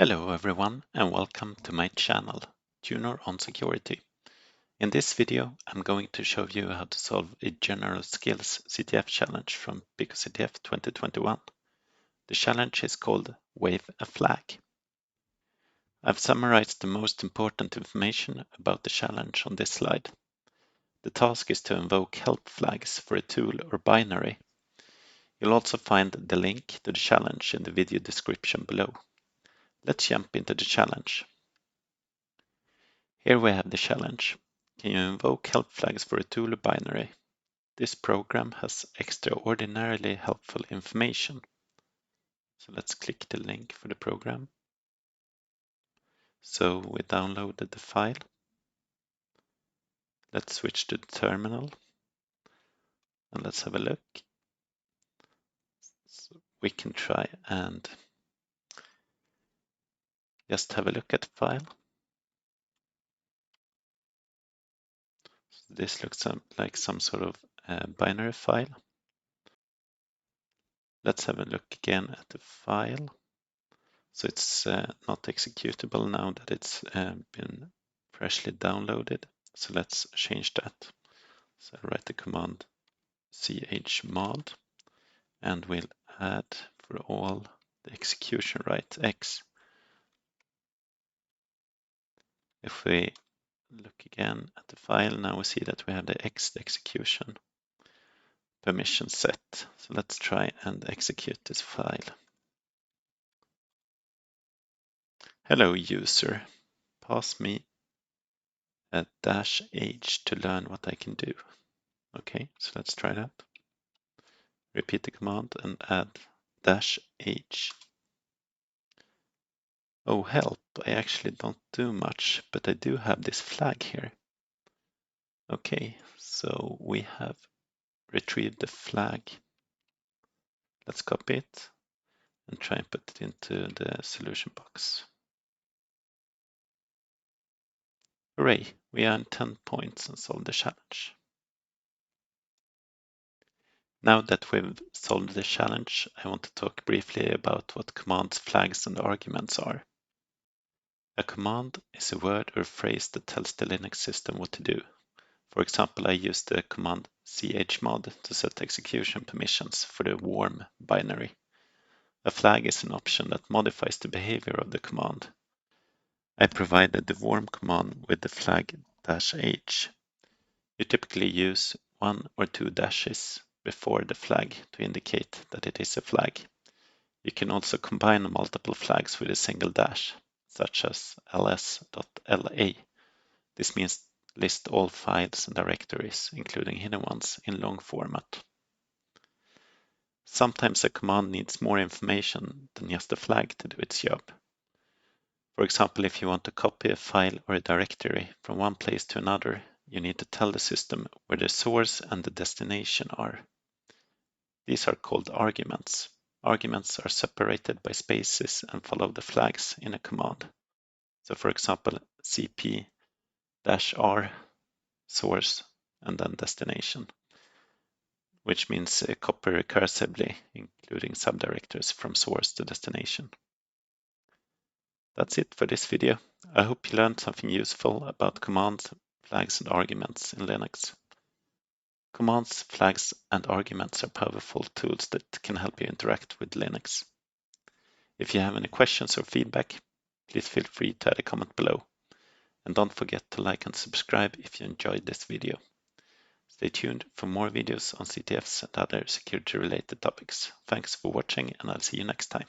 Hello everyone and welcome to my channel, Tuner on Security. In this video I'm going to show you how to solve a general skills CTF challenge from picoCTF 2021. The challenge is called Wave a Flag. I've summarized the most important information about the challenge on this slide. The task is to invoke help flags for a tool or binary. You'll also find the link to the challenge in the video description below. Let's jump into the challenge. Here we have the challenge. Can you invoke help flags for a tool or binary? This program has extraordinarily helpful information. So let's click the link for the program. So we downloaded the file. Let's switch to the terminal and let's have a look. So we can try and just have a look at the file. So this looks like some sort of binary file. Let's have a look again at the file. So it's not executable now that it's been freshly downloaded. So let's change that. So I write the command chmod and we'll add for all the execution right X. If we look again at the file, now we see that we have the X execution permission set. So let's try and execute this file. Hello user, pass me a -h to learn what I can do. Okay, so let's try that. Repeat the command and add -h. Oh help, I actually don't do much, but I do have this flag here. Okay, so we have retrieved the flag. Let's copy it and try and put it into the solution box. Hooray, we earned 10 points and solved the challenge. Now that we've solved the challenge, I want to talk briefly about what commands, flags, and arguments are. A command is a word or phrase that tells the Linux system what to do. For example, I use the command chmod to set execution permissions for the warm binary. A flag is an option that modifies the behavior of the command. I provided the warm command with the flag -h. You typically use 1 or 2 dashes before the flag to indicate that it is a flag. You can also combine multiple flags with a single dash, such as ls.la. This means list all files and directories, including hidden ones, in long format. Sometimes a command needs more information than just a flag to do its job. For example, if you want to copy a file or a directory from one place to another, you need to tell the system where the source and the destination are. These are called arguments. Arguments are separated by spaces and follow the flags in a command. So for example, cp-r source and then destination, which means copy recursively, including subdirectories from source to destination. That's it for this video. I hope you learned something useful about commands, flags, and arguments in Linux. Commands, flags, and arguments are powerful tools that can help you interact with Linux. If you have any questions or feedback, please feel free to add a comment below. And don't forget to like and subscribe if you enjoyed this video. Stay tuned for more videos on CTFs and other security-related topics. Thanks for watching, and I'll see you next time.